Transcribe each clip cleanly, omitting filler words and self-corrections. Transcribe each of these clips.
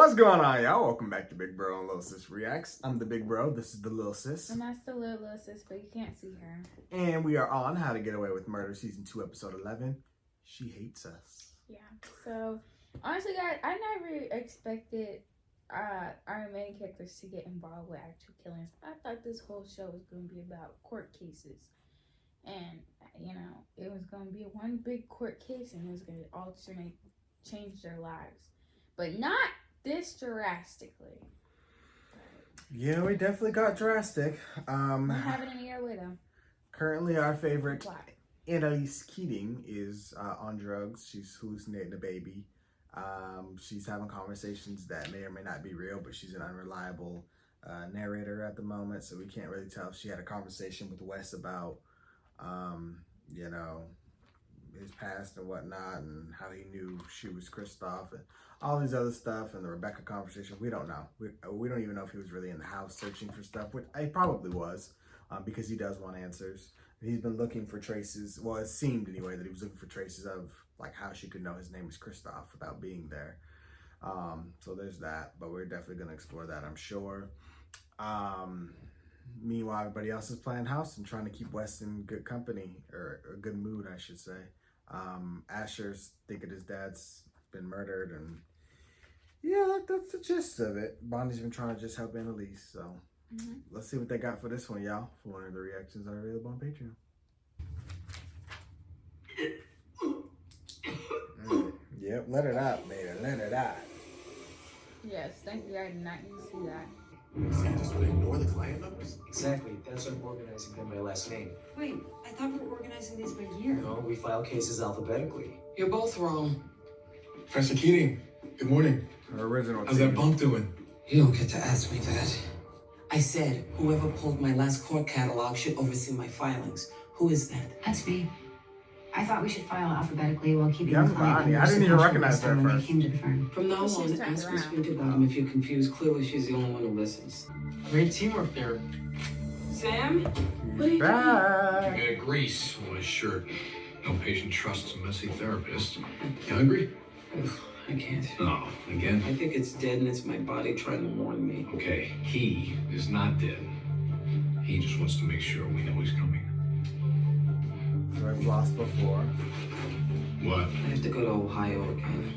What's going on, y'all? Welcome back to Big Bro and Little Sis Reacts. I'm the Big Bro. This is the Little Sis. And that's the little sis, but you can't see her. And we are on How to Get Away with Murder, Season 2, Episode 11. She Hates Us. Yeah. So, honestly, guys, I never expected our main characters to get involved with actual killings. I thought this whole show was going to be about court cases. And, you know, it was going to be one big court case and it was going to change their lives. But not this drastically. Yeah, we definitely got drastic. Not having any other way, though. Currently, our favorite, Annalise Keating, is on drugs. She's hallucinating a baby. She's having conversations that may or may not be real, but she's an unreliable narrator at the moment, so we can't really tell if she had a conversation with Wes about, you know, his past and whatnot, and how he knew she was Kristoff, and all these other stuff, and the Rebecca conversation. We don't know. We don't even know if he was really in the house searching for stuff, which he probably was, because he does want answers. He's been looking for traces. Well, it seemed anyway that he was looking for traces of like how she could know his name was Kristoff without being there. So there's that, but we're definitely going to explore that, I'm sure. Meanwhile, everybody else is playing house and trying to keep Wes in good company, or a good mood, I should say. Asher's thinking his dad's been murdered, and yeah, that's the gist of it. Bonnie's been trying to just help Annalise, so let's see what they got for this one, y'all. For one of the reactions are available on Patreon. Yep, let it out, baby, let it out. Yes, thank you. I did not need to see that. So you just want to ignore the client numbers? Exactly. That's what I'm organizing them by last name. Wait, I thought we were organizing these by year. No, we file cases alphabetically. You're both wrong. Professor Keating, good morning. Her original How's that bump doing? You don't get to ask me that. I said whoever pulled my last court catalog should oversee my filings. Who is that? That's me. I thought we should file alphabetically while keeping Yeah, the client Bonnie. I didn't even recognize her when at they first. came to the firm. From now She's on, turned ask around. Miss Winterbottom if you're confused. Clearly, she's the only one who listens. Great teamwork there. Sam? He's back. Bit of grease on his shirt. No patient trusts a messy therapist. You hungry? Ugh, I can't. Oh, again? I think it's dead and it's my body trying to warn me. Okay, he is not dead. He just wants to make sure we know he's coming. So I've lost before. What? I have to go to Ohio again.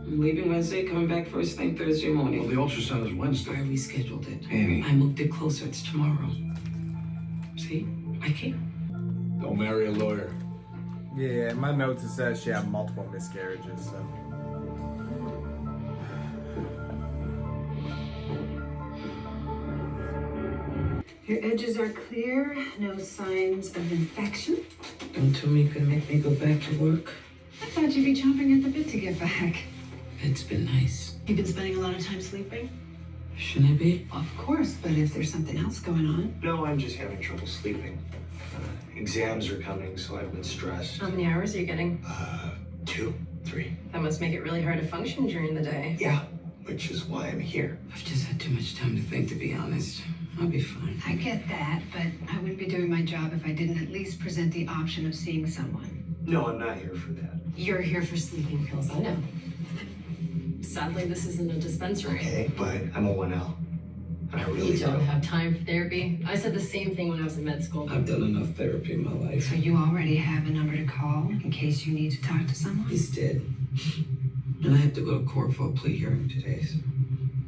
I'm leaving Wednesday, coming back first thing Thursday morning. Well, the ultrasound is I Wednesday. rescheduled it. Annie. I moved it closer. It's tomorrow. See? I can't. Don't marry a lawyer. Yeah, in my notes it says she had multiple miscarriages, so. Your edges are clear, no signs of infection. Don't tell me you can make me go back to work. I thought you'd be chomping at the bit to get back. It's been nice. You've been spending a lot of time sleeping? Shouldn't I be? Of course, but if there's something else going on. No, I'm just having trouble sleeping. Exams are coming, so I've been stressed. How many hours are you getting? 2, 3. That must make it really hard to function during the day. Yeah, which is why I'm here. I've just had too much time to think, to be honest. I'll be fine. I get that, but I wouldn't be doing my job if I didn't at least present the option of seeing someone. No, I'm not here for that. You're here for sleeping pills, I know. Sadly, this isn't a dispensary. Okay, but I'm a 1L. And I really You don't have time for therapy. I said the same thing when I was in med school. I've done enough therapy in my life. So you already have a number to call in case you need to talk to someone? He's dead. And I have to go to court for a plea hearing today, so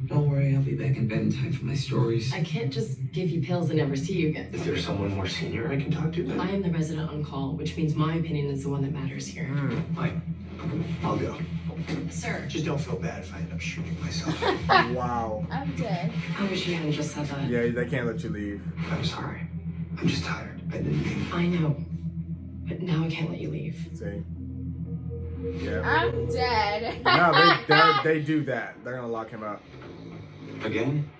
don't worry, I'll be back in bed in time for my stories. I can't just give you pills and never see you again. If there's someone more senior I can talk to, then I am the resident on call, which means my opinion is the one that matters here. fine. I'll go. Sir. Just don't feel bad if I end up shooting myself. Wow. I'm dead. I wish you hadn't just said that. Yeah, they can't let you leave. I'm sorry. I'm just tired. I didn't mean. I know. But now I can't let you leave. See? Yeah. I'm dead. No, they do that. They're gonna lock him up. Again?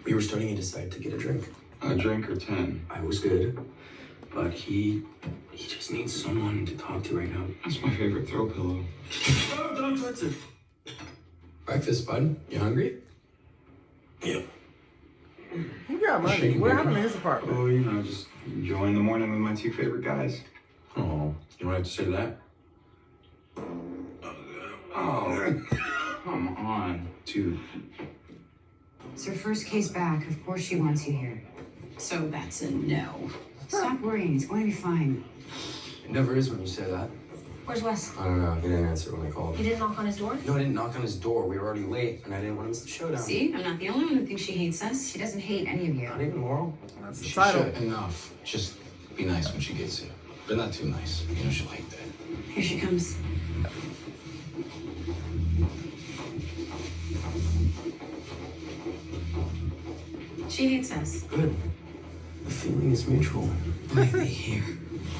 We were starting to decide to get a drink. A drink or 10? I was good, but he just needs someone to talk to right now. That's my favorite throw pillow. Oh, don't touch it. Breakfast, bud. You hungry? Yeah. He got money. Shaking What baby. happened to his apartment? Oh, you know, just enjoying the morning with my 2 favorite guys. Oh, you don't have to say that. Oh. come on, dude. It's her first case back. Of course she wants you here. So that's a no. Stop worrying. It's going to be fine. It never is when you say that. Where's Wes? I don't know. He didn't answer when I called. You didn't knock on his door? No, I didn't knock on his door. We were already late, and I didn't want to miss the showdown. See? I'm not the only one who thinks she hates us. She doesn't hate any of you. Not even Laurel. That's the She title. should. Enough. Just be nice when she gets here. But not too nice. You know she'll hate that. Here she comes. She hates us. Good. The feeling is mutual. Why are they here?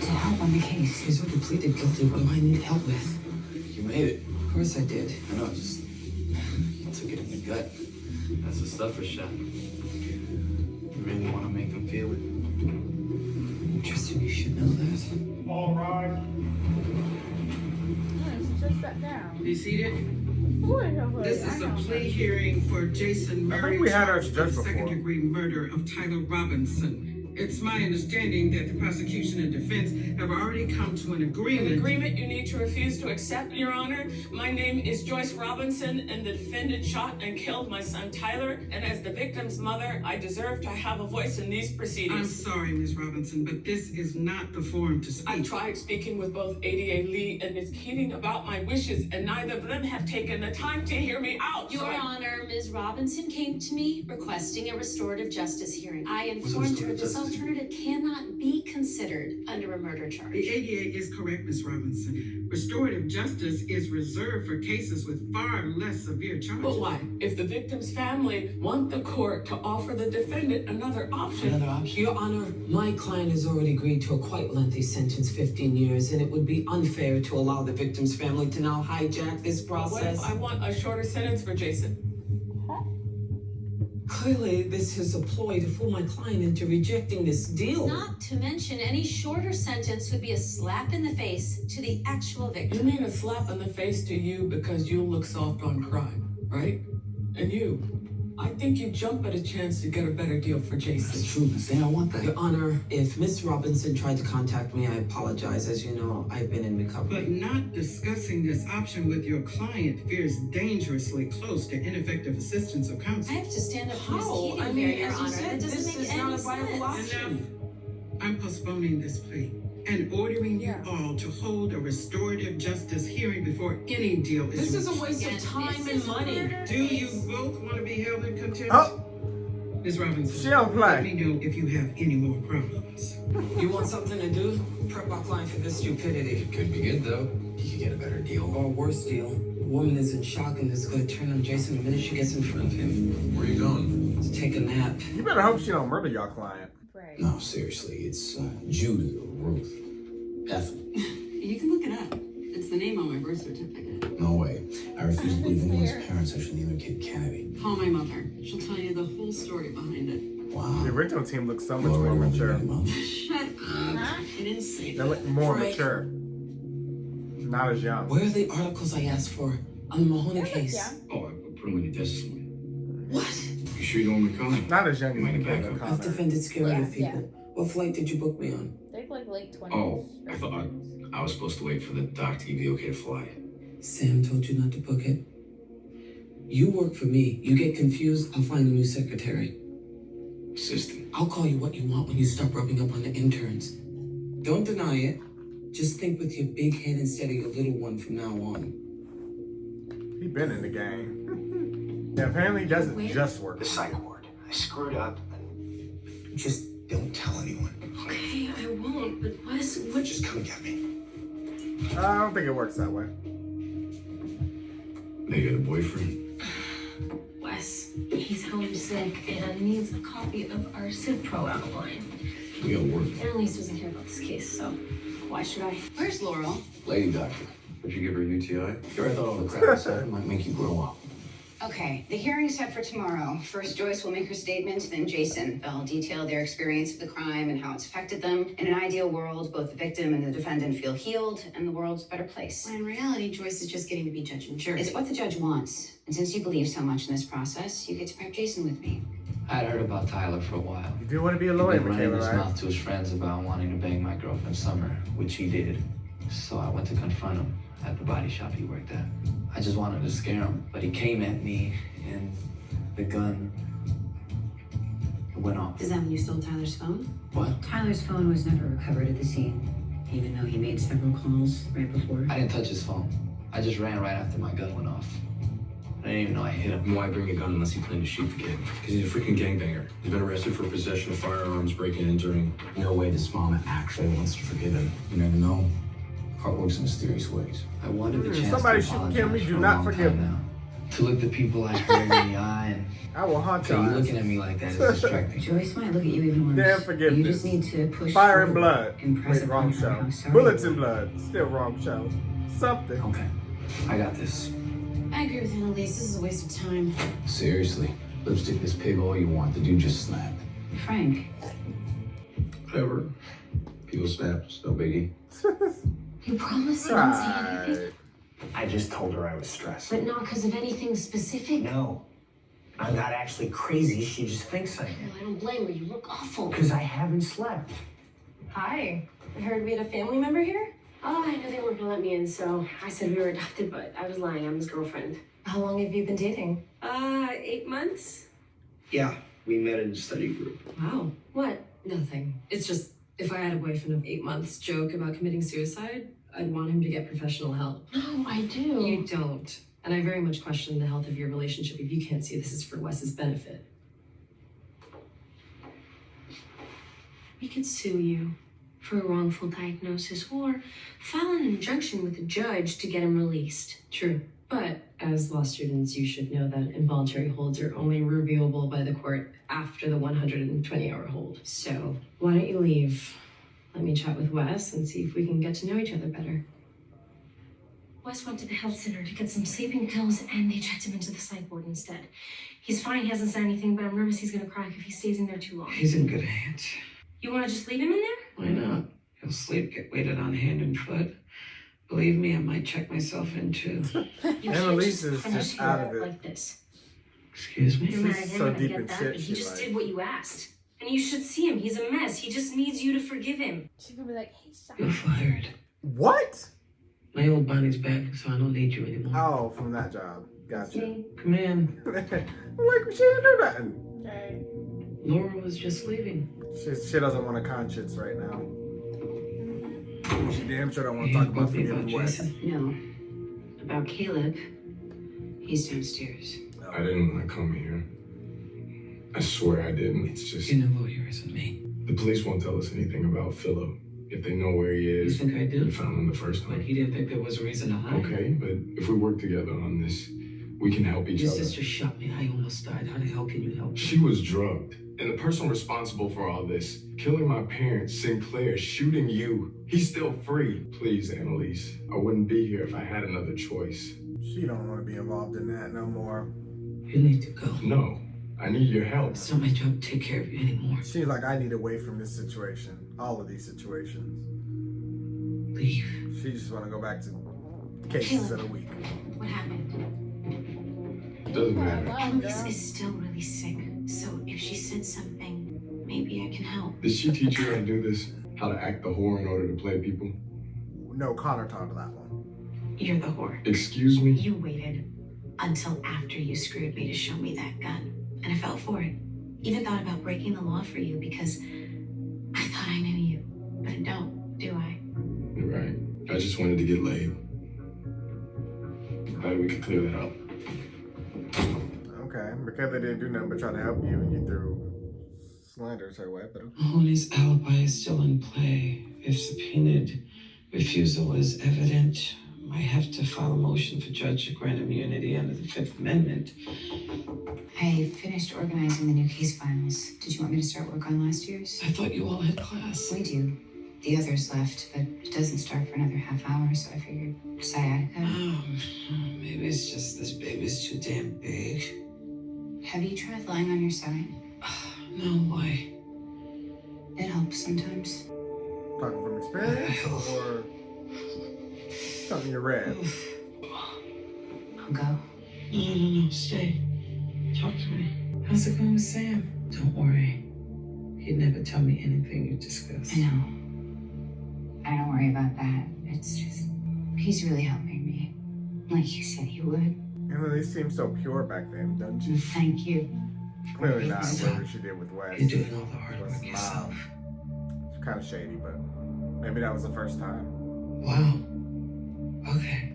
To help on the case. He's already pleaded guilty. What do I need help with? You made it. Of course I did. I know, just you took it in the gut. That's the stuff for chef. You really want to make them feel it. Tristan, you should know that. All right. She just sat down. Be seated. Who is her? This is a plea hearing for Jason I Murray, think we had her charged judge with the before. second-degree murder of Tyler Robinson. It's my understanding that the prosecution and defense have already come to an agreement. An agreement you need to refuse to accept, Your Honor. My name is Joyce Robinson, and the defendant shot and killed my son Tyler. And as the victim's mother, I deserve to have a voice in these I'm proceedings. sorry, Ms. Robinson, but this is not the forum to I speak. tried speaking with both ADA Lee and Ms. Keating about my wishes, and neither of them have taken the time to hear me out. Your So I- Honor, Ms. Robinson came to me requesting a restorative justice hearing. I informed her this alternative cannot be considered under a murder charge. The ADA is correct, Ms. Robinson. Restorative justice is reserved for cases with far less severe charges. But why? If the victim's family want the court to offer the defendant another option. Another option? Your Honor, my client has already agreed to a quite lengthy sentence, 15 years, and it would be unfair to allow the victim's family to now hijack this What if process. I want a shorter sentence for Jason? Clearly, this is a ploy to fool my client into rejecting this deal. Not to mention, any shorter sentence would be a slap in the face to the actual You victim. mean a slap in the face to you because you look soft on crime, right? And you, I think you jump at a chance to get a better deal for Jason. That's true, Miss Ann. I want that. Your Honor, if Miss Robinson tried to contact me, I apologize. As you know, I've been in recovery. But not discussing this option with your client veers dangerously close to ineffective assistance of I counsel. have to stand up for Ms. How? Keating I here, mean, Your as you Honor. said, That doesn't this make is not any a viable sense. option. Enough. I'm postponing this plea and ordering you all to hold a restorative justice hearing before any deal is This is a reached. waste of Again, time this and is a money. murder Do you case. both want to be held in contempt? Oh, Ms. Robinson, she don't let play. me know if you have any more problems. You want something to do? Prep our client for this stupidity. Could be good though. You could get a better deal. Or a worse deal. The woman is in shock and is going to turn on Jason the minute she gets in front of him. Where you going? To take a nap. You better hope she don't murder your client. Right. No, seriously. It's Judy or Ruth. Ethel. You can look it up. It's the name on my birth certificate. No way. I refuse to believe anyone's Fair. parents actually named their kid Cabby. Call my mother. She'll tell you the whole story behind it. Wow. The original team looks so You much more already went mature. to your mom? Shut up. Huh? I didn't say They that. look more Frank. mature. Not as young. Where are the articles I asked for on the Mahoney case? Yeah. Oh, I put them on your desk somewhere. What? You sure you don't want me calling? Not as young as You might the back Connor. up. I've defended scary Yeah, people. What flight did you book me on? They're like late 20s. Oh, I thought I was supposed to wait for the doc to give you okay to fly. Sam told you not to book it. You work for me. You get confused, I'll find a new secretary. Assistant. I'll call you what you want when you stop rubbing up on the interns. Don't deny it. Just think with your big head instead of your little one from now on. He been in the game. Yeah, apparently he doesn't just work. The psych ward. I screwed up. Just don't tell anyone. Okay, I won't, but Wes, what? Just come get me. I don't think it works that way. They got a boyfriend. Wes, he's home sick and needs a copy of our Pro outline. We gotta work. Annalise doesn't care about this case, so why should I? Where's Laurel? Lady doctor. Would you give her a UTI? Sure, I thought all the crap I said might make you grow up. Okay, the hearing's set for tomorrow. First, Joyce will make her statement, then Jason. They'll detail their experience of the crime and how it's affected them. In an ideal world, both the victim and the defendant feel healed, and the world's a better place. In reality, Joyce is just getting to be judge and jury. It's what the judge wants. And since you believe so much in this process, you get to prep Jason with me. I'd heard about Tyler for a while. You do want to be a He'd lawyer, been running Michaela, his right? mouth to his friends about wanting to bang my girlfriend Summer, which he did. So I went to confront him at the body shop he worked at. I just wanted to scare him, but he came at me and the gun went off. Is that when you stole Tyler's phone? What? Tyler's phone was never recovered at the scene, even though he made several calls right before. I didn't touch his phone. I just ran right after my gun went off. I didn't even know I hit him. Why bring a gun unless you plan to shoot the kid? Because he's a freaking gangbanger. He's been arrested for possession of firearms, breaking and entering. No way this mama actually wants to forgive him. You never know. Heart works in mysterious ways. I wanted the chance Somebody to should apologize kill me, for do a not long forgive time me. now. To look the people I cared in the eye and I will haunt you. you looking at me like that is distracting. Joyce might look at you even worse. Damn forgiveness. You just need to push Fire and through, blood. impress Wait, wrong upon her show. how sorry Bullets you and are. blood. Still wrong show. Something. Okay, I got this. I agree with Annalise. This is a waste of time. Seriously, lipstick this pig all you want. The dude just snapped. Frank, Whatever. People snap, it's no biggie. You promise you didn't say Right. anything? I just told her I was stressed. But not because of anything specific? No, I'm not actually crazy. She just thinks I am. No, I don't blame her. You look awful. Because I haven't slept. Hi. I heard we had a family member here? Oh, I knew they weren't gonna let me in, so I said we were adopted, but I was lying. I'm his girlfriend. How long have you been dating? 8 months? Yeah, we met in a study group. Wow. What? Nothing. It's just, if I had a boyfriend of 8 months joke about committing suicide, I'd want him to get professional help. No, I do. You don't. And I very much question the health of your relationship if you can't see this is for Wes's benefit. We could sue you for a wrongful diagnosis or file an injunction with the judge to get him released. True. But as law students, you should know that involuntary holds are only reviewable by the court after the 120-hour hold. So why don't you leave? Let me chat with Wes and see if we can get to know each other better. Wes went to the health center to get some sleeping pills and they checked him into the psych ward instead. He's fine, he hasn't said anything, but I'm nervous he's gonna crack if he stays in there too long. He's in good hands. You wanna just leave him in there? Why not? He'll sleep, get weighted on hand and foot. Believe me, I might check myself in too. You Annalise can't is finish just him out of it. like this. Excuse me? You're mad at She's him, so and I deep get in that, shit, but she he just like- did what you asked. And you should see him. He's a mess. He just needs you to forgive him. She could be like, hey, stop. You're fired. What? My old body's back, so I don't need you anymore. Oh, from that job. Gotcha. Come in. I'm like, she didn't do nothing. Okay. Laura was just leaving. She doesn't want a conscience right now. She damn sure don't want to You talk about told me about forgiving Wes. Jason. no. About Caleb, he's downstairs. I didn't want to come here. I swear I didn't. It's just You know lawyer isn't me. the police won't tell us anything about Philip. If they know where he You is, think I we did? found him the first But time. he didn't think there was a reason to hide. Okay, but if we work together on this, we can help each Your other. sister shot me. I almost died. How the hell can you help me? She was drugged. And the person responsible for all this, killing my parents, Sinclair, shooting you, he's still free. Please, Annalise, I wouldn't be here if I had another choice. She don't want to be involved in that no more. You need to go. No, I need your help. It's not my job to take care of you anymore. She's like, I need away from this situation. All of these situations. Leave. She just want to go back to cases of the week. What happened? Doesn't matter. Annalise is still really sick. So if she said something, maybe I can help. Did she teach you how to do this? How to act the whore in order to play people? No, Connor taught her that one. You're the whore. Excuse me? You waited until after you screwed me to show me that gun. And I fell for it. Even thought about breaking the law for you because I thought I knew you. But I don't, do I? You're right. I just wanted to get laid. Glad we could clear that up. Okay, because they didn't do nothing but try to help you and you threw slanders her way, but Mahoney's alibi is still in play. If subpoenaed refusal is evident, I have to file a motion for judge to grant immunity under the Fifth Amendment. I finished organizing the new case files. Did you want me to start work on last year's? I thought you all had class. We do. The others left, but it doesn't start for another half hour, so I figured sciatica. Oh, maybe it's just this baby's too damn big. Have you tried lying on your side? No, why? It helps sometimes. talking from experience or something you read? I'll go. No, stay. Talk to me. How's it going with Sam? Don't worry. He'd never tell me anything you discussed. I know. I don't worry about that. It's just, he's really helping me. Like you said you would. Annalise seemed so pure back then, doesn't she? Thank you. Clearly not whatever she did with Wes. You're doing all the hard Wes' work yourself. It's kind of shady, but maybe that was the first time. Wow. Okay.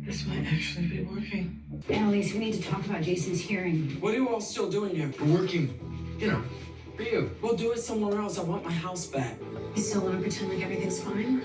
This might actually be working. Annalise, we need to talk about Jason's hearing. What are you all still doing here? We're working, You know, for you. we'll do it somewhere else. I want my house back. You still want to pretend like everything's fine?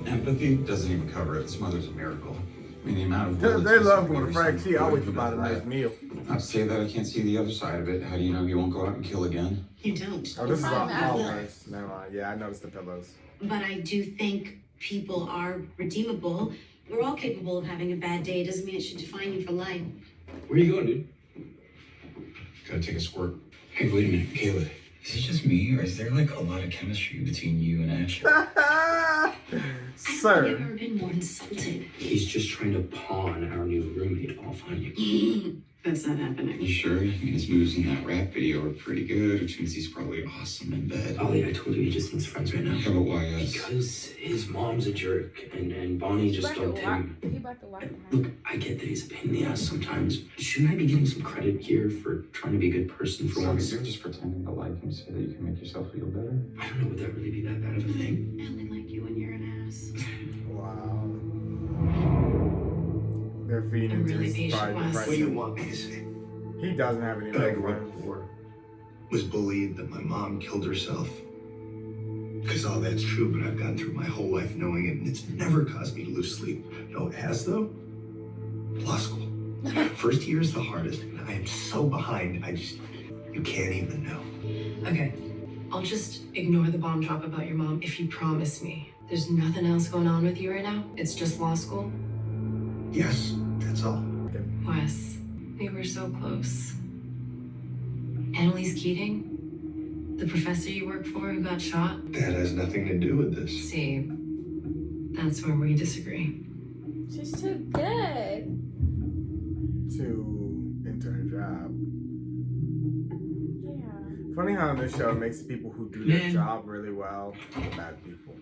Empathy doesn't even cover it. This mother's a miracle. I mean, the amount of They words love we going to Frank. receive She always from about a nice that. meal. Not to say that I can't see the other side of it. How do you know he won't go out and kill again? You don't. Oh, this is all Fine, worse. Never mind. Yeah, I noticed the pillows. But I do think people are redeemable. We're all capable of having a bad day. It doesn't mean it should define you for life. Where you going, dude? Gotta take a squirt. Hey, wait a minute, Caleb. Is it just me, or is there like a lot of chemistry between you and Ash? I've Sir. never been more insulted. He's just trying to pawn our new roommate off on you. That's not happening. You sure? I mean, his moves in that rap video are pretty good, which means he's probably awesome in bed. Ollie, I told you he just needs friends right now. Yeah, but why us? Because his mom's a jerk, and Bonnie just dumped him. He about to walk the house. Look, I get that he's a pain in the ass sometimes. Shouldn't I be getting some credit here for trying to be a good person for So once? you're just pretending to like him so that you can make yourself feel better? I don't know, would that really be that bad of a thing? I only like you when you're an ass. Wow. They're feeding I'm into really his patient, pride Wes. What do you depression. want me to say? He doesn't have any That I love grew up friends. poor, was bullied, that my mom killed herself. Because all that's true, but I've gone through my whole life knowing it, and it's never caused me to lose sleep. No, it has though. Law school. First year is the hardest, and I am so behind. You can't even know. Okay, I'll just ignore the bomb drop about your mom if you promise me. There's nothing else going on with you right now? It's just law school? Yes, that's all. Wes, we were so close. Annalise Keating? The professor you work for who got shot? That has nothing to do with this. See, that's where we disagree. She's too good. To enter her job. Yeah. Funny how in this show it makes the people who do their job really well the bad people.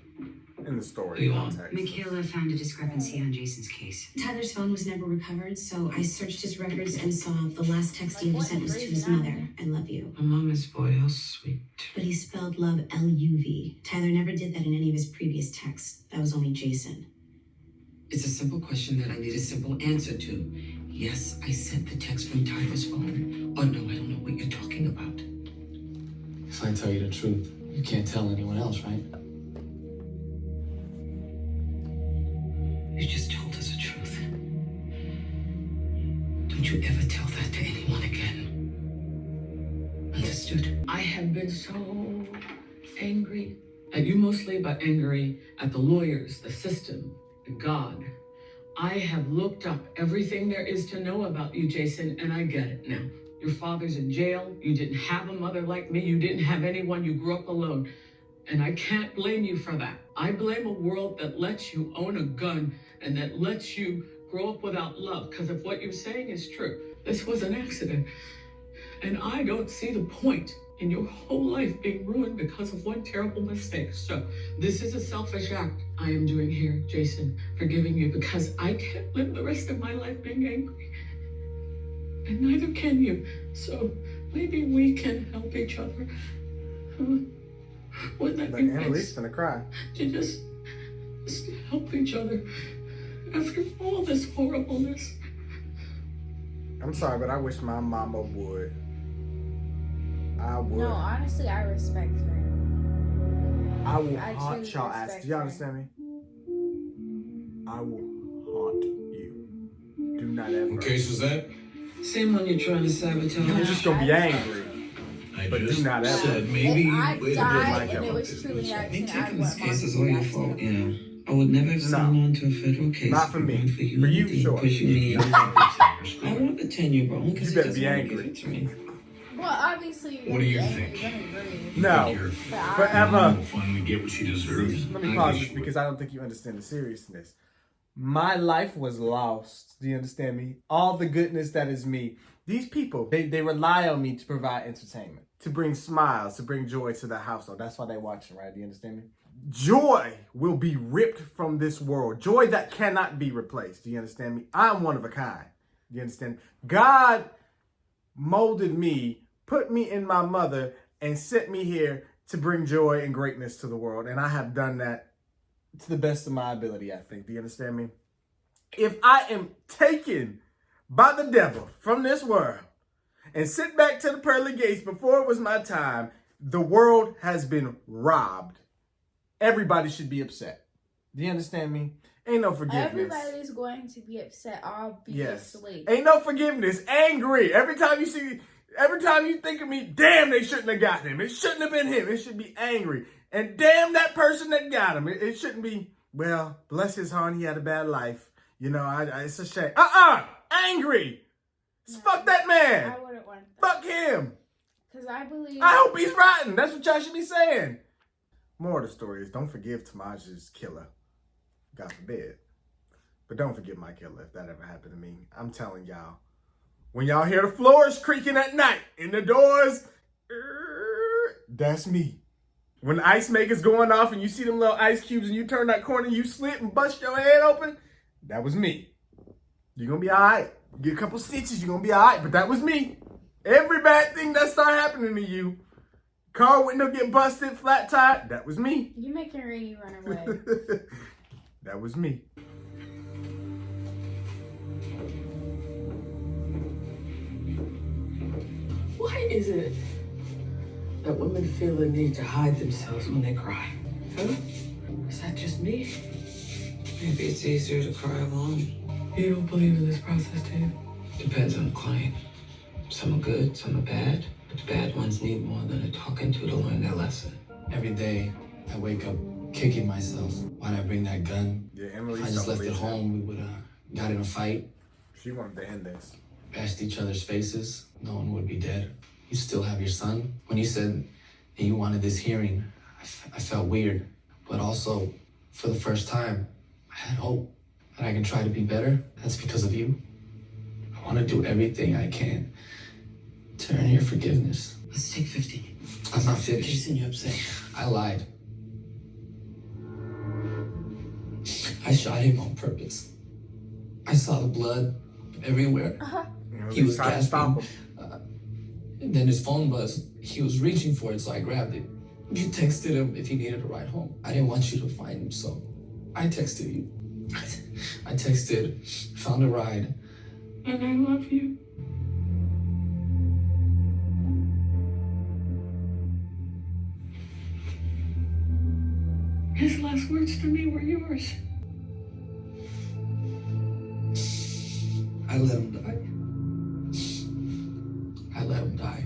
In the story context. Michaela found a discrepancy on Jason's case. Tyler's phone was never recovered, so I searched his records and saw the last text he ever sent was to his mother. I love you. My mama's boy, how sweet. But he spelled love L-U-V. Tyler never did that in any of his previous texts. That was only Jason. It's a simple question that I need a simple answer to. Yes, I sent the text from Tyler's phone. Or no, I don't know what you're talking about. If I tell you the truth, you can't tell anyone else, right? You just told us the truth. Don't you ever tell that to anyone again. Understood? I have been so angry at you mostly, but angry at the lawyers, the system, and God. I have looked up everything there is to know about you, Jason, and I get it now. Your father's in jail. You didn't have a mother like me. You didn't have anyone. You grew up alone. And I can't blame you for that. I blame a world that lets you own a gun and that lets you grow up without love. Because if what you're saying is true, this was an accident. And I don't see the point in your whole life being ruined because of one terrible mistake. So this is a selfish act I am doing here, Jason, forgiving you because I can't live the rest of my life being angry. And neither can you. So maybe we can help each other. Wouldn't that But be nice? Annalise gonna cry. To just help each other after all this horribleness. I'm sorry, but I wish my mama would. I would. No, honestly, I respect her. I will I haunt truly y'all ass. respect Do y'all her. understand me? I will haunt you. Do not ever. What case is that? Same one you're trying to sabotage. I'm just gonna be angry. I But just do not ever. said maybe If I later died in and it life was truly an Me accident, I'd taking this want case mom is to all do your that fault, too. you know. I would never have signed on to a federal case. Not for me. For For you, humility, sure. pushing me. I want the tenure, bro. You Because better be angry. Give it to me. Well, obviously, you're What do you gonna be think? angry, you're gonna agree. No. But I- Forever. will finally get what she deserves. Let me pause this because I don't think you understand the seriousness. My life was lost. Do you understand me? All the goodness that is me. These people, they rely on me to provide entertainment. to bring smiles, to bring joy to the household. That's why they're watching, right? Do you understand me? Joy will be ripped from this world. Joy that cannot be replaced. Do you understand me? I'm one of a kind. Do you understand? God molded me, put me in my mother, and sent me here to bring joy and greatness to the world. And I have done that to the best of my ability, I think. Do you understand me? If I am taken by the devil from this world and sent back to the pearly gates before it was my time, the world has been robbed. Everybody should be upset. Do you understand me? Ain't no forgiveness. Everybody's going to be upset, obviously. Yes. Ain't no forgiveness. Angry. Every time you think of me, damn, they shouldn't have got him. It shouldn't have been him. It should be angry. And damn that person that got him. It shouldn't be, well, bless his heart, he had a bad life. You know, it's a shame. Angry. No, fuck that man. I wouldn't want that. Fuck him. Because I believe... I hope he's rotten. That's what y'all should be saying. More of the story is, don't forgive Tamaj's killer. God forbid. But don't forget my killer if that ever happened to me. I'm telling y'all. When y'all hear the floors creaking at night and the doors, that's me. When the ice maker's going off and you see them little ice cubes and you turn that corner and you slip and bust your head open, that was me. You're going to be all right. Get a couple stitches, you're going to be all right. But that was me. Every bad thing that start happening to you, car window get busted, flat tire, that was me. You making Rainy run away. That was me. Why is it that women feel the need to hide themselves when they cry? Huh? Is that just me? Maybe it's easier to cry alone. You don't believe in this process, Dave? Depends on the client. Some are good, some are bad. But the bad ones need more than a talking to learn their lesson. Every day, I wake up kicking myself. Why'd I bring that gun? Yeah, If Annalise I just left it home, we would have got in a fight. She wanted to end this. Bashed each other's faces. No one would be dead. You still have your son. When you said that you wanted this hearing, I felt weird. But also, for the first time, I had hope that I can try to be better. That's because of you. I want to do everything I can to earn your forgiveness. Let's take 50. I'm not finished. Jason, you're upset. I lied. I shot him on purpose. I saw the blood everywhere. He was gasping. Then his phone buzzed. He was reaching for it, so I grabbed it. You texted him if he needed a ride home. I didn't want you to find him, so I texted you. I texted, found a ride. And I love you. His last words to me were yours. I let him die. I let him die.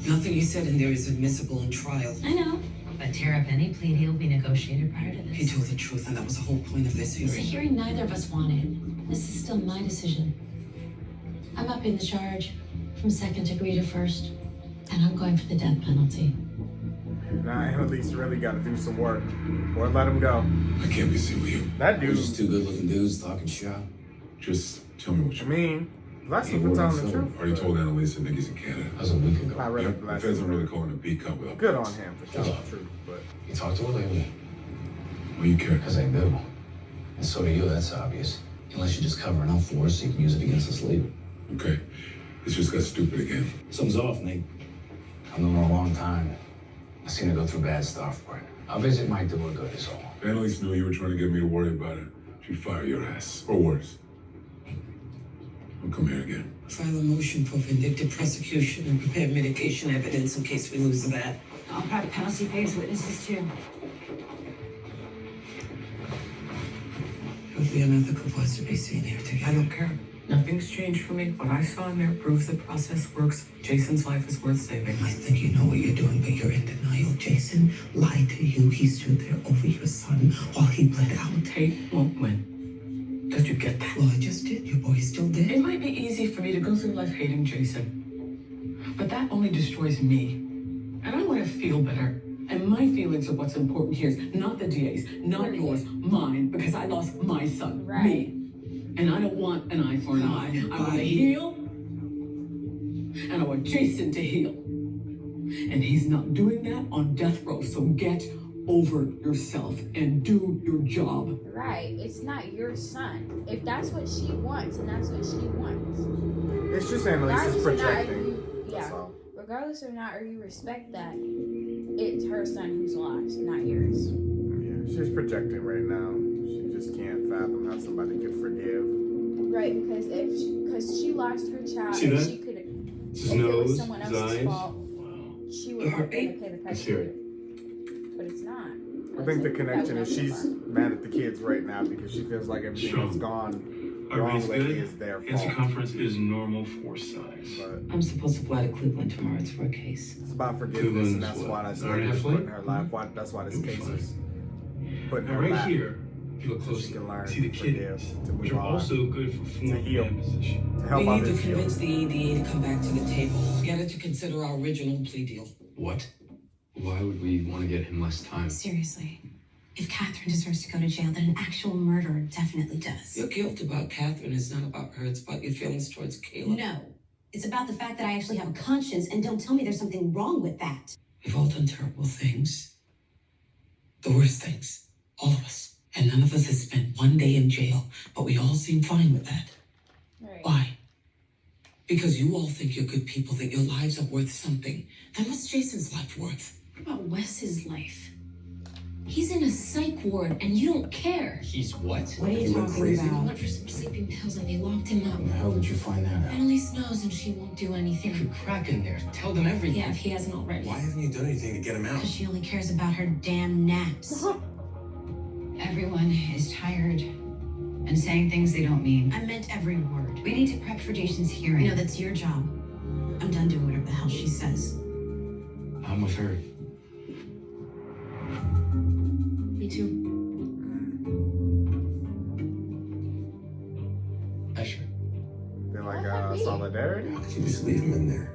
Nothing you said in there is admissible in trial. I know. But tear up any plea deal we negotiated prior to this. He told the truth, and that was the whole point of this It's a hearing. hearing neither of us wanted. This is still my decision. I'm upping the charge from second degree to first, and I'm going for the death penalty. Nah, Annalise really got to do some work, or let him go. I can't be seen with you. That We're dude. just two good-looking dudes talking shop. Just tell me what I you mean, bless him Hey, for telling the so, truth. already told Annalise and niggas in Canada. That was a week ago. I really Yep, the bless feds him. are really calling a B cup without. Good on him for telling the truth, but You talked to her lately? Why you care? Because I do. And so do you, that's obvious. Unless you're just covering up for us so you can use it against us later. Okay. This just got stupid again. Something's off, Nate. I've known her a long time. I've seen her go through bad stuff, but a visit might do her good, is all. If Annalise knew you were trying to get me to worry about her, she'd fire your ass. Or worse. Don't come here again. File a motion for vindictive prosecution and prepare mitigation evidence in case we lose that. I'll prep penalty phase witnesses too. It would be unethical for us to be seen here together. I don't care. Nothing's changed for me. What I saw in there proves the process works. Jason's life is worth saving. I think you know what you're doing, but you're in denial. Jason lied to you. He stood there over your son while he bled out. Tate won't win. Did you get that? Well, I just did. Your boy's still dead. It might be easy for me to go through life hating Jason, but that only destroys me. And I want to feel better. And my feelings are what's important here, not the DA's, not yours, mine, because I lost my son, me. And I don't want an eye for an eye. I want to heal, and I want Jason to heal. and he's not doing that on death row. So get over yourself and do your job. Right. It's not your son. If that's what she wants, and that's what she wants. It's just Annalise is projecting. Regardless or not, or you respect that, it's her son who's lost, not yours. Yeah, she's projecting right now. She just can't fathom how somebody could forgive. Right, because she lost her child, See and that? she could, His if it was nose, someone his else's eyes. fault, she would have been to pay the price. But it's not. I think the connection is she's mad at the kids right now because she feels like everything that's gone wrong lately is their fault. Circumference is normal for size. But I'm supposed to fly to Cleveland tomorrow. It's for a case. it's about forgiveness, and that's why that's put in her life. That's why this case is put in her Right lap. here, if you look So close, she can learn see the to forgive, kidneys, to which move are on, also good for to form heal, and position. to help We need others to heal. convince the ADA to come back to the table. Get her to consider our original plea deal. What? Why would we want to get him less time? Seriously. If Catherine deserves to go to jail, then an actual murderer definitely does. Your guilt about Catherine is not about her. It's about your feelings towards Caleb. No. It's about the fact that I actually have a conscience, and don't tell me there's something wrong with that. We've all done terrible things. The worst things. All of us. And none of us has spent one day in jail, but we all seem fine with that. Right. Why? Because you all think you're good people, that your lives are worth something. Then what's Jason's life worth? What about Wes's life? He's in a psych ward, and you don't care. He's what? What are you went talking crazy? about? He went for some sleeping pills, and they locked him up. How did you find that out? Annalise knows, and she won't do anything. You could crack in there. Tell them everything. Yeah, if he hasn't already. Why haven't you done anything to get him out? Because she only cares about her damn naps. Everyone is tired and saying things they don't mean. I meant every word. We need to prep for Jason's hearing. You know, that's your job. I'm done doing whatever the hell she says. I'm with her. Me too. Asher. They're like solidarity. Why can't you just leave him in there?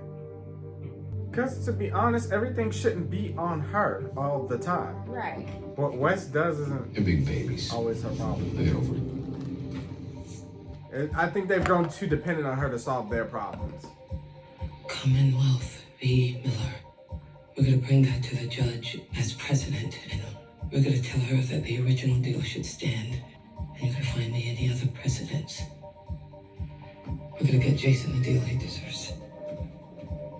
Because to be honest, everything shouldn't be on her all the time. Right. What Wes does isn't They're big babies. always her problem. They'll get over it. I think they've grown too dependent on her to solve their problems. Commonwealth v. Miller. We're going to bring that to the judge as precedent, and we're going to tell her that the original deal should stand, and you're going to find me any other precedents. We're going to get Jason the deal he deserves.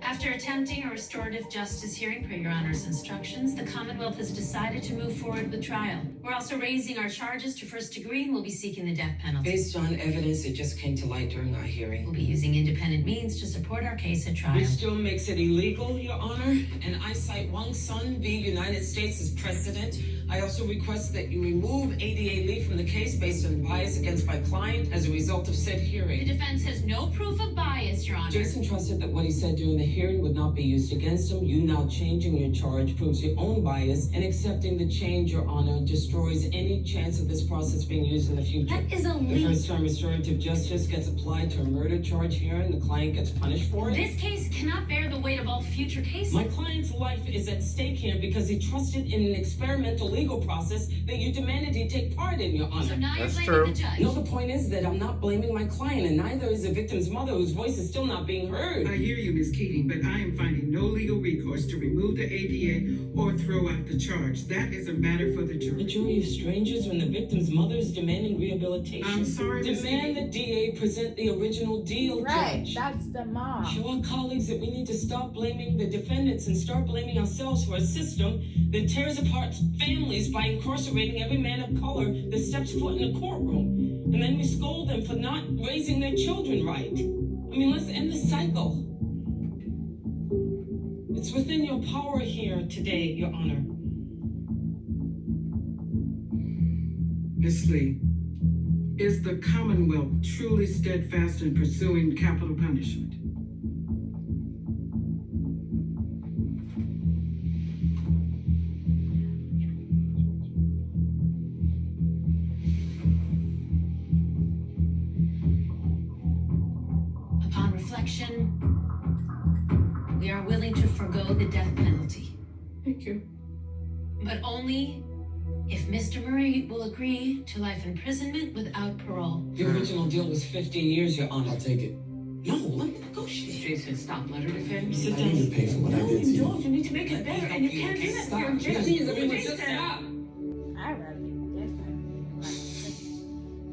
After attempting a restorative justice hearing per Your Honor's instructions, the Commonwealth has decided to move forward with trial. We're also raising our charges to first degree and we'll be seeking the death penalty. Based on evidence that just came to light during our hearing. We'll be using independent means to support our case at trial. Which still makes it illegal, Your Honor, and I cite Wong Sun v. United States as precedent. I also request that you remove ADA Lee from the case based on bias against my client as a result of said The hearing. defense has no proof of bias, Your Honor. Jason trusted that what he said during the hearing would not be used against him. You now changing your charge proves your own bias, and accepting the change, Your Honor, destroys any chance of this process being used in the future. That is a The leak. first time restorative justice gets applied to a murder charge hearing, the client gets punished for it. This case cannot bear the weight of all future cases. My client's life is at stake here because he trusted in an experimental legal process that you demanded he take part in, Your Honor. So now That's you're true. blaming the judge. No, the point is that I'm not blaming my client, and neither is the victim's mother, whose voice is still not being heard. I hear you, Ms. Keating, but I am finding no legal recourse to remove the ADA or throw out the charge. That is a matter for the A jury. jury of strangers when the victim's mother is demanding rehabilitation. I'm sorry, Ms. Demand the DA present the original deal, Right. Judge. That's the mom. Show our colleagues that we need to stop blaming the defendants and start blaming ourselves for a system that tears apart families by incarcerating every man of color that steps foot in a courtroom. And then we scold them for not raising their children right. I mean, let's end the cycle. It's within your power here today, Your Honor. Ms. Lee, is the Commonwealth truly steadfast in pursuing capital punishment? Upon reflection, we are willing to forgo the death penalty. Thank you. But only if Mr. Murray will agree to life imprisonment without parole. The original deal was 15 years, Your Honor. I'll take it. No, let me negotiate. Jason, stop. Let her defend. I need to pay for what I did to you. You need to make it better, and you can't do that. Stop. Please, Just stop. I'd rather get death penalty.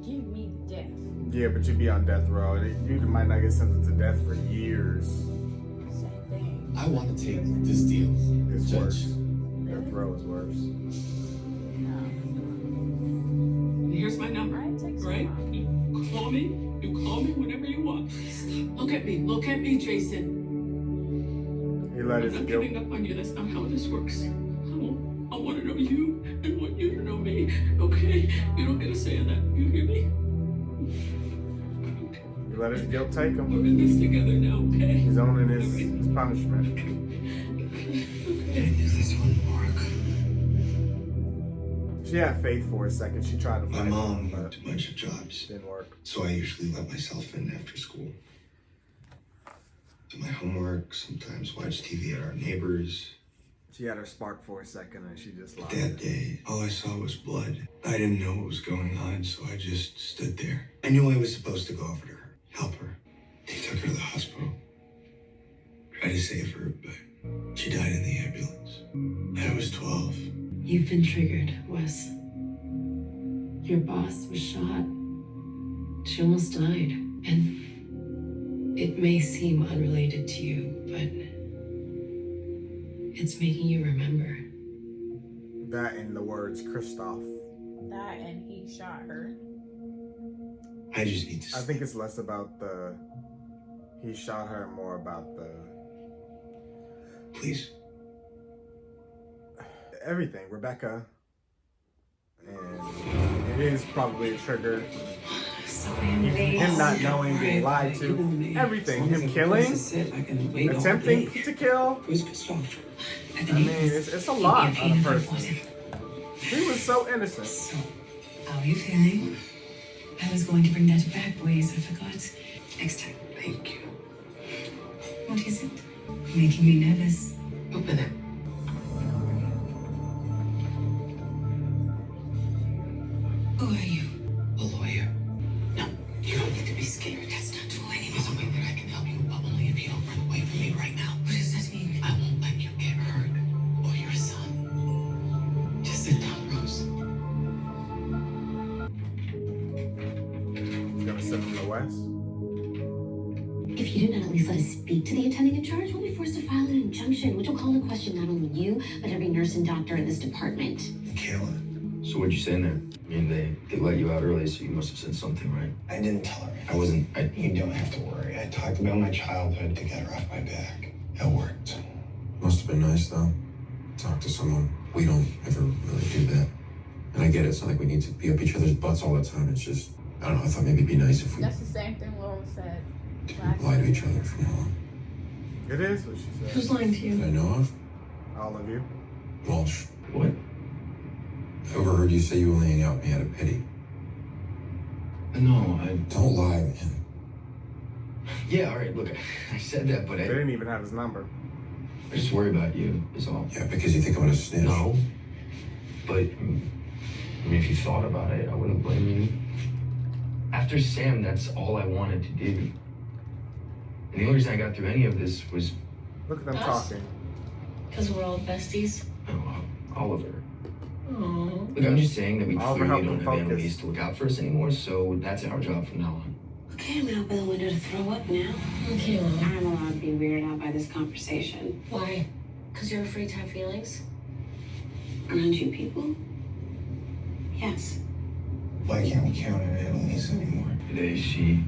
Give me the death. Yeah, but you'd be on death row. You might not get sentenced to death for years. Same thing. I want to take this deal. It's Judge. worse. Death row is worse. Here's my number, right? You call me whenever you want. Look at me, Jason. He let his I'm not guilt. giving up on you. That's not how this works. I want to know you and want you to know me. Okay? You don't get a say in that. You hear me? He let his guilt take him. We're in this together now, okay? He's owning his punishment. This wouldn't work. She had faith for a second. She tried to My fight mom him, but worked a bunch of jobs, didn't work. so I usually let myself in after school. Do my homework, sometimes watch TV at our neighbors. She had her spark for a second and she just lied. That day, all I saw was blood. I didn't know what was going on, so I just stood there. I knew I was supposed to go over to her, help her. They took her to the hospital. Tried to save her, but she died in the ambulance. I was 12. You've been triggered, Wes. Your boss was shot. She almost died. And it may seem unrelated to you, but it's making you remember. That in the words Christoph. That and he shot her. I just need to. I think it's less about the he shot her, more about the Please. everything. Rebecca. And it is probably a trigger. Him not knowing, being lied to, everything. Him killing, attempting to kill. I mean, it's a lot on a person. He was so innocent. So, how are you feeling? I was going to bring that back, boys. I forgot. Next time. Thank you. What is it? Making me nervous. Open it. Who are you? A lawyer. No, you don't need to be scared. That's not true anymore. There's a way that I can help you, but only if you don't run away from me right now. What does that mean? I won't let you get hurt. Or your son. Just sit down, Rose. He's gonna send him to West. If you didn't at least let us speak to the attending in charge, we'll be forced to file an injunction, which will call into question not only you, but every nurse and doctor in this department. Michaela. So what'd you say in there? I mean, they let you out early, so you must have said something, right? I didn't tell her. You You don't have to worry. I talked about my childhood to get her off my back. It worked. Must have been nice, though. Talk to someone. We don't ever really do that. And I get it. It's not like we need to be up each other's butts all the time. It's just, I don't know. I thought maybe it'd be nice if we That's the same thing Laura said. lie to each other from now on. It is what she said. Who's lying to That I you? know of. All of you. Walsh. What? I overheard you say you only hang out with me out of pity. No, I... Don't lie, man. Yeah, all right, look, I said that, but They didn't even have his number. I just worry about you, is all. Yeah, because you think I'm gonna snitch. No. But, I mean, if you thought about it, I wouldn't blame you. After Sam, that's all I wanted to do. And the only reason I got through any of this was... Look at them Us? talking. Because we're all besties. Oh, Oliver. Aww. Look, I'm just saying that we Oliver, clearly help don't him have focus. Annalise to look out for us anymore, so that's our job from now on. Okay, I'm gonna open the window to throw up now. Okay, Mom. I'm allowed to be weirded out by this conversation. Why? Because you're afraid to have feelings? Around you people? Yes. Why can't we count on Annalise anymore? Today, she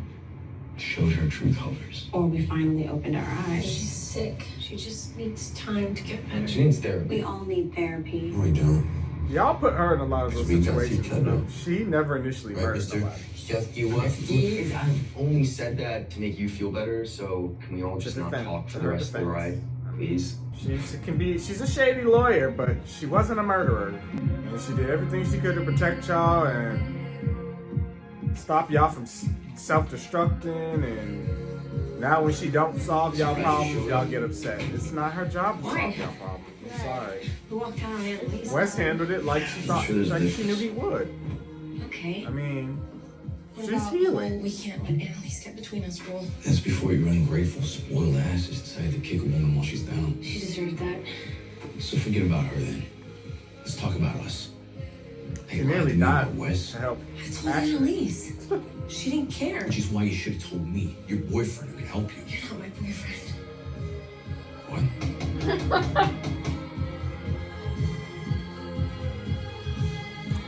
showed her true colors. Or we finally opened our eyes. She's sick. She just needs time to get better. She needs therapy. We all need therapy. No, we don't. Y'all put her in a lot of those We got each situations. other. Though. She never initially Right, murdered mister? nobody. Just you what? I've only said that to make you feel better, so can we all just not talk for the rest of the ride? Please? She's a shady lawyer, but she wasn't a murderer. And she did everything she could to protect y'all and stop y'all from self-destructing. And now when she don't solve y'all problems, y'all get upset. It's not her job to solve y'all problems. I'm sorry. We walked out on Annalise. Wes handled it like she thought, sure there's like a she knew he would. Okay. I mean, She's healing. We can't let Annalise get between us, rule. That's before your ungrateful, spoiled asses decide to kick a woman while she's down. She deserved that. So forget about her then. Let's talk about us. She nearly died. Wes. To help. I told Annalise. She didn't care. Which is why you should have told me. Your boyfriend could help you. You're not my boyfriend. What?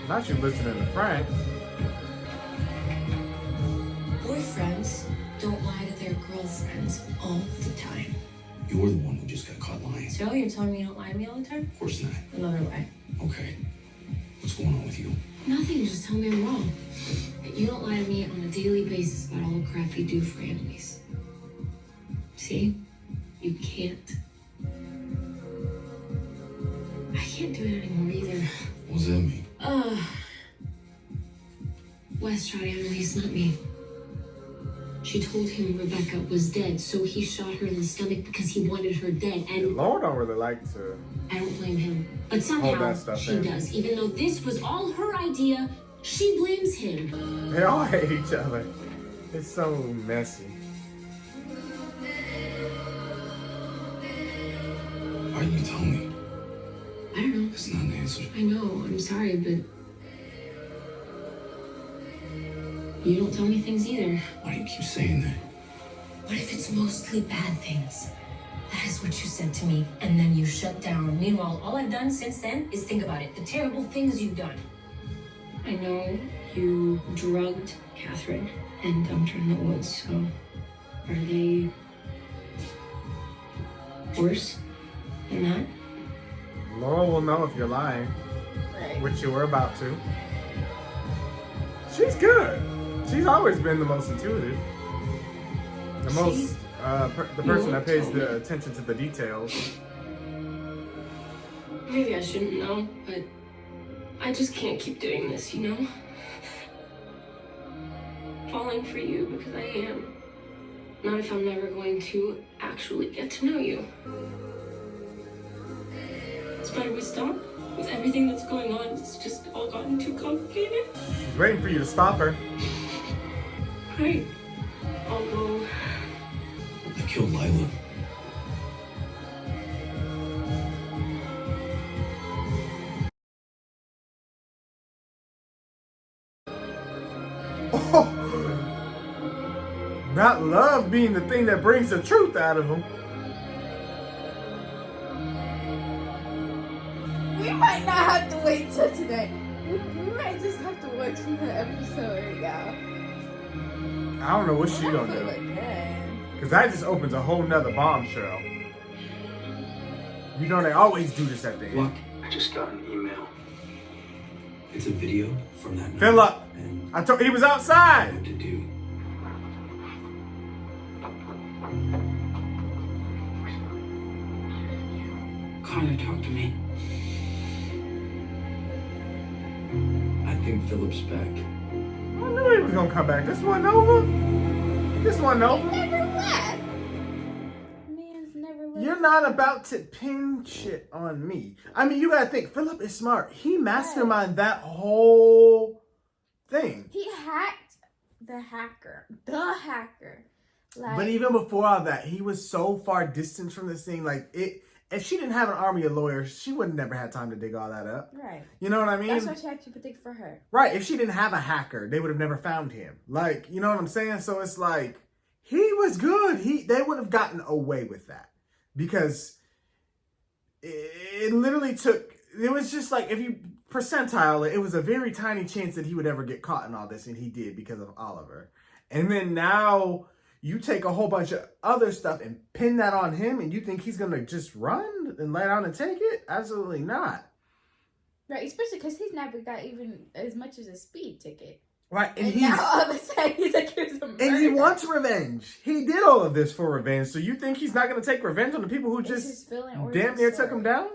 Not you listening to Frank. Boyfriends don't lie to their girlfriends all the time. You're the one who just got caught lying. So you're telling me you don't lie to me all the time? Of course not. Another way. Okay. What's going on with you? Nothing, just tell me I'm wrong. You don't lie to me on a daily basis about all the crap you do for Annalise. See? You can't. I can't do it anymore either. What does that mean? Wes shot Annalise, not me. She told him Rebecca was dead, so he shot her in the stomach because he wanted her dead. And Laura don't really like to. I don't blame him. But hold somehow that stuff she in. does. Even though this was all her idea, she blames him. They all hate each other. It's so messy. Why didn't you tell me? I don't know. That's not an answer. I know, I'm sorry, but you don't tell me things either. Why do you keep saying that? What if it's mostly bad things? That is what you said to me, and then you shut down. Meanwhile, all I've done since then is think about it. The terrible things you've done. I know you drugged Catherine and dumped her in the woods, so are they worse than that? Laura will know if you're lying, which you were about to. She's good. She's always been the most intuitive. The most, the person that pays the attention to the details. Maybe I shouldn't know, but I just can't keep doing this, you know? Falling for you because I am. Not if I'm never going to actually get to know you. It's better we stop. With everything that's going on, it's just all gotten too complicated. She's waiting for you to stop her. Right. I'll go. I killed Lila. Not love being the thing that brings the truth out of him. We might not have to wait till today. We might just have to watch the episode now. I don't know what she gonna do. Because that just opens a whole nother bombshell. You know they always do this at the end. Look, I just got an email. It's a video from that night. Philip! I told he was outside! What to do. Connor, talk to me. I think Philip's back. I knew he was gonna come back. This wasn't over. This wasn't over. He never left. Man's never left. You're not about to pin shit on me. I mean, you gotta think, Philip is smart. He masterminded that whole thing. He hacked the hacker. The hacker. Like, But even before all that, he was so far distant from the scene. Like, if she didn't have an army of lawyers, she would have never had time to dig all that up. right. You know what I mean? That's why she had to predict for her. Right. If she didn't have a hacker, they would have never found him. Like, you know what I'm saying? So it's like, he was good. They would have gotten away with that. Because it literally took, it was just like, if you percentile it, it was a very tiny chance that he would ever get caught in all this. And he did because of Oliver. And then now you take a whole bunch of other stuff and pin that on him, and you think he's going to just run and lay down and take it? Absolutely not. Right, especially because he's never got even as much as a speed ticket. Right, and now all of a sudden he's accused of murder. And he wants revenge. He did all of this for revenge. So you think he's not going to take revenge on the people who just damn near took him down?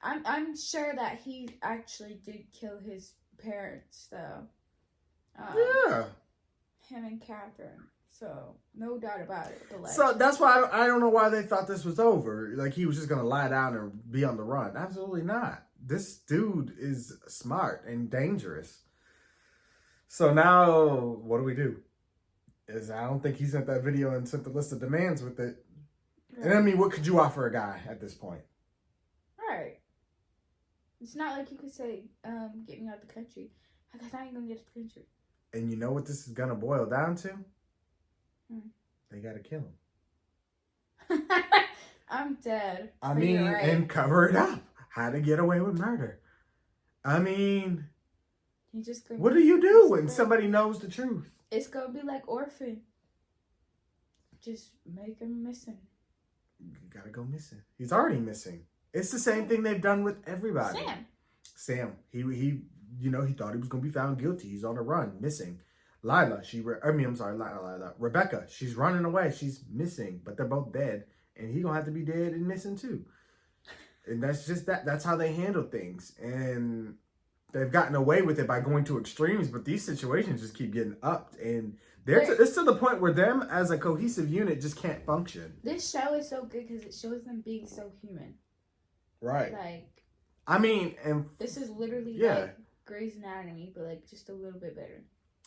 I'm sure that he actually did kill his parents, though. Yeah. Him and Catherine. So, no doubt about it. But So that's why I don't know why they thought this was over. Like, he was just going to lie down and be on the run. Absolutely not. This dude is smart and dangerous. So now, what do we do? I don't think he sent that video and sent the list of demands with it. Right. And I mean, what could you offer a guy at this point? Right. It's not like you could say, get me out the country. Because I ain't gonna get out the country. And you know what this is gonna boil down to? They gotta kill him. I'm dead. I mean, and cover it up. How to get away with murder. I mean, what do you do when somebody knows the truth? It's gonna be like Orphan. Just make him missing. You gotta go missing. He's already missing. It's the same thing they've done with everybody. Sam. He thought he was gonna be found guilty. He's on a run, missing. Rebecca, she's running away. She's missing, but they're both dead. And he's gonna have to be dead and missing too. And that's just that's how they handle things. And they've gotten away with it by going to extremes, but these situations just keep getting upped. And it's to the point where them as a cohesive unit just can't function. This show is so good because it shows them being so human. Right. Like, I mean, and this is literally like Grey's Anatomy, but like just a little bit better.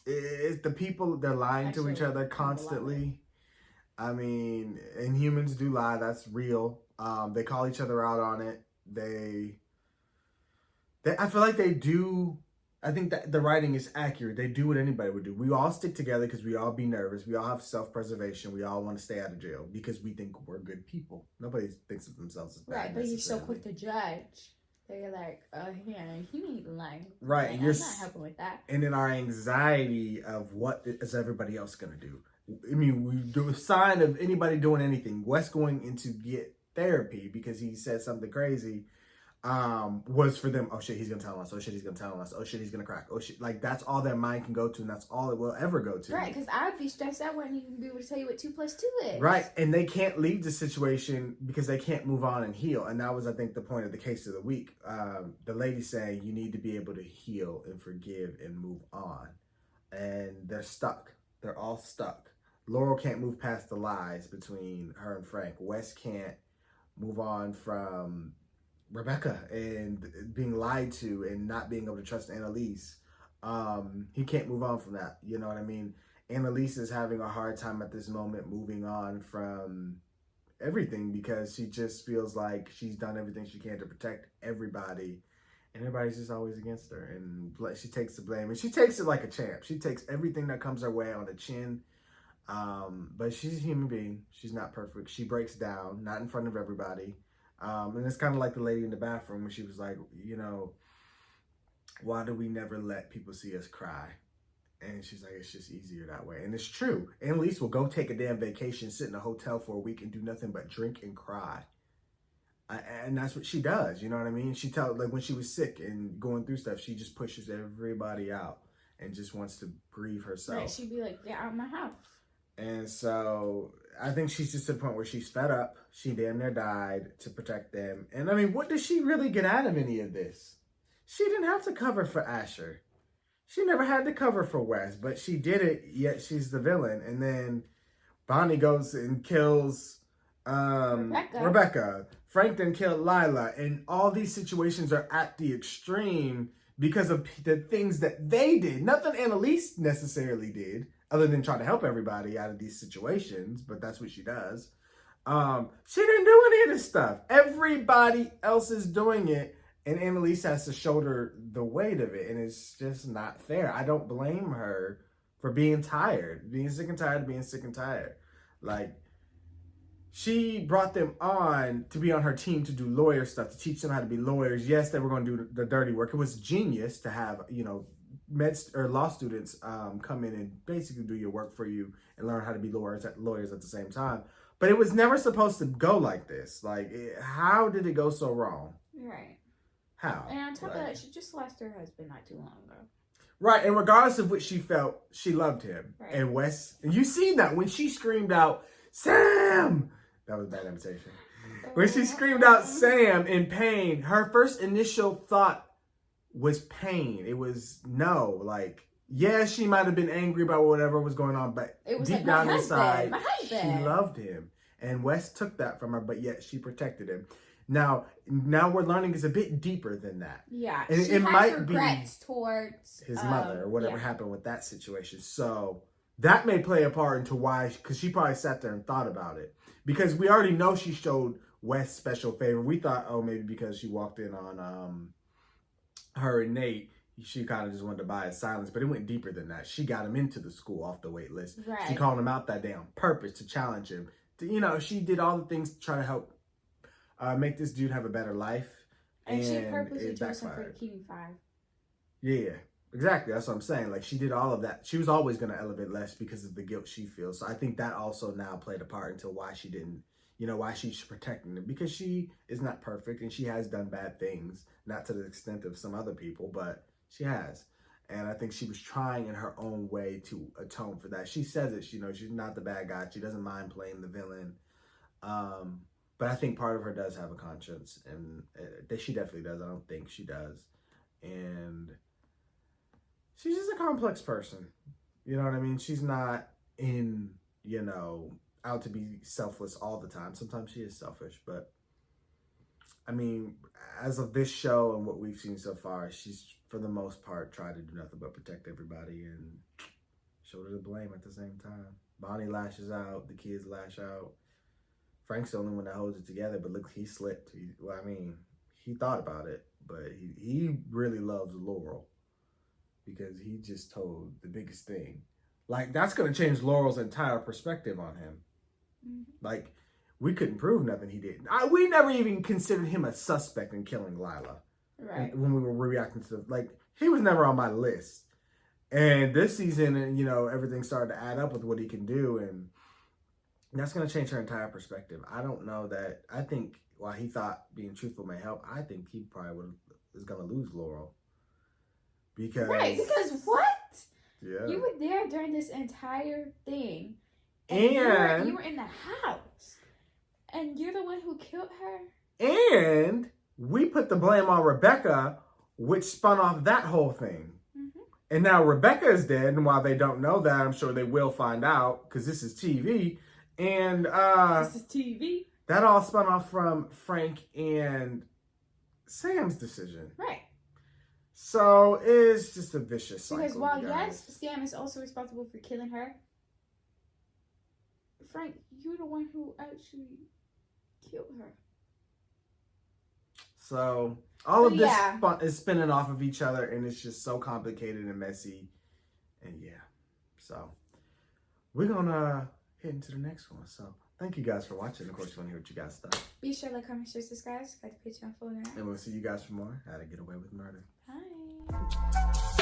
It's the people, they're lying to each other constantly. I mean, and humans do lie. That's real. They call each other out on it. I feel like they do. I think that the writing is accurate. They do what anybody would do. We all stick together because we all be nervous. We all have self-preservation. We all want to stay out of jail because we think we're good people. Nobody thinks of themselves as bad. Right, but you're so quick to judge. They're like, yeah, he ain't lying. Right, like, I'm not helping with that. And then our anxiety of what is everybody else going to do. I mean, we do a sign of anybody doing anything. Wes going in to get therapy because he said something crazy was for them. Oh shit, he's gonna tell us. Oh shit, he's gonna tell us. Oh shit, he's gonna crack. Oh shit, like that's all their mind can go to, and that's all it will ever go to. Right, because I'd be stressed. I wouldn't even be able to tell you what 2 + 2 is. Right, and they can't leave the situation because they can't move on and heal. And that was, I think, the point of the case of the week. The lady saying you need to be able to heal and forgive and move on, and they're stuck. They're all stuck. Laurel can't move past the lies between her and Frank. Wes can't move on from Rebecca and being lied to and not being able to trust Annalise. He can't move on from that. You know what I mean? Annalise is having a hard time at this moment moving on from everything because she just feels like she's done everything she can to protect everybody. And everybody's just always against her. And she takes the blame. And she takes it like a champ. She takes everything that comes her way on the chin. But she's a human being. She's not perfect. She breaks down, not in front of everybody. And it's kind of like the lady in the bathroom when she was like, you know, why do we never let people see us cry? And she's like, it's just easier that way. And it's true. Annalise will go take a damn vacation, sit in a hotel for a week and do nothing but drink and cry. And that's what she does. You know what I mean? She like when she was sick and going through stuff, she just pushes everybody out and just wants to grieve herself. Right, she'd be like, get out of my house. And so I think she's just at the point where she's fed up. She damn near died to protect them. And I mean, what does she really get out of any of this? She didn't have to cover for Asher. She never had to cover for Wes, but she did it, yet she's the villain. And then Bonnie goes and kills Rebecca. Frank then killed Lila. And all these situations are at the extreme because of the things that they did. Nothing Annalise necessarily did, other than try to help everybody out of these situations, but that's what she does. She didn't do any of this stuff. Everybody else is doing it, and Annalise has to shoulder the weight of it, and it's just not fair. I don't blame her for being tired, being sick and tired. Like, she brought them on to be on her team to do lawyer stuff, to teach them how to be lawyers. Yes, they were going to do the dirty work. It was genius to have, you know, law students come in and basically do your work for you and learn how to be lawyers at the same time. But it was never supposed to go like this. Like, how did it go so wrong? Right. How? And on top of that, she just lost her husband not too long ago. Right, and regardless of what she felt, she loved him. Right. And Wes, and you seen that when she screamed out, Sam! That was a bad imitation. When she screamed out Sam in pain, her first initial thought was pain. It was no, like, yeah, she might have been angry about whatever was going on, but it was deep like down inside, she loved him. And Wes took that from her, but yet she protected him. Now we're learning it's a bit deeper than that. Yeah, and she it has might regrets be towards his mother or whatever yeah. happened with that situation. So that may play a part into why, because she probably sat there and thought about it. Because we already know she showed Wes special favor. We thought, oh, maybe because she walked in on her and Nate, she kind of just wanted to buy his silence. But it went deeper than that. She got him into the school off the wait list. Right. She called him out that day on purpose to challenge him. You know, she did all the things to try to help make this dude have a better life. And she purposely chose him for the keeping 5. Yeah, exactly. That's what I'm saying. Like, she did all of that. She was always going to elevate Les because of the guilt she feels. So I think that also now played a part into why she didn't, you know, why she's protecting him. Because she is not perfect and she has done bad things. Not to the extent of some other people, but she has. And I think she was trying in her own way to atone for that. She says it, you know, she's not the bad guy. She doesn't mind playing the villain. But I think part of her does have a conscience, and she definitely does. I don't think she does. And she's just a complex person. You know what I mean? She's not in, you know, out to be selfless all the time. Sometimes she is selfish, but I mean, as of this show and what we've seen so far, she's, for the most part, tried to do nothing but protect everybody and shoulder the blame at the same time. Bonnie lashes out. The kids lash out. Frank's the only one that holds it together, but look, he slipped. He thought about it, but he really loves Laurel because he just told the biggest thing. Like, that's going to change Laurel's entire perspective on him. Mm-hmm. Like, we couldn't prove nothing he did. We never even considered him a suspect in killing Lila. Right. When we were reacting to like, he was never on my list. And this season, you know, everything started to add up with what he can do, and that's going to change her entire perspective. I don't know that. I think while he thought being truthful may help, I think he probably is going to lose Laurel. Because what? Yeah. You were there during this entire thing. And you were in the house. And you're the one who killed her. And we put the blame on Rebecca, which spun off that whole thing. Mm-hmm. And now Rebecca is dead. And while they don't know that, I'm sure they will find out because this is TV. And this is TV. That all spun off from Frank and Sam's decision. Right. So it's just a vicious cycle. Because while yes, Sam is also responsible for killing her, Frank, you're the one who actually killed her. So all of this is spinning off of each other, and it's just so complicated and messy. And yeah, so we're gonna head into the next one. So thank you guys for watching. Of course, you want to hear what you guys thought. Be sure to like, comment, share, subscribe, the Patreon folder. And we'll see you guys for more How to Get Away with Murder. Bye.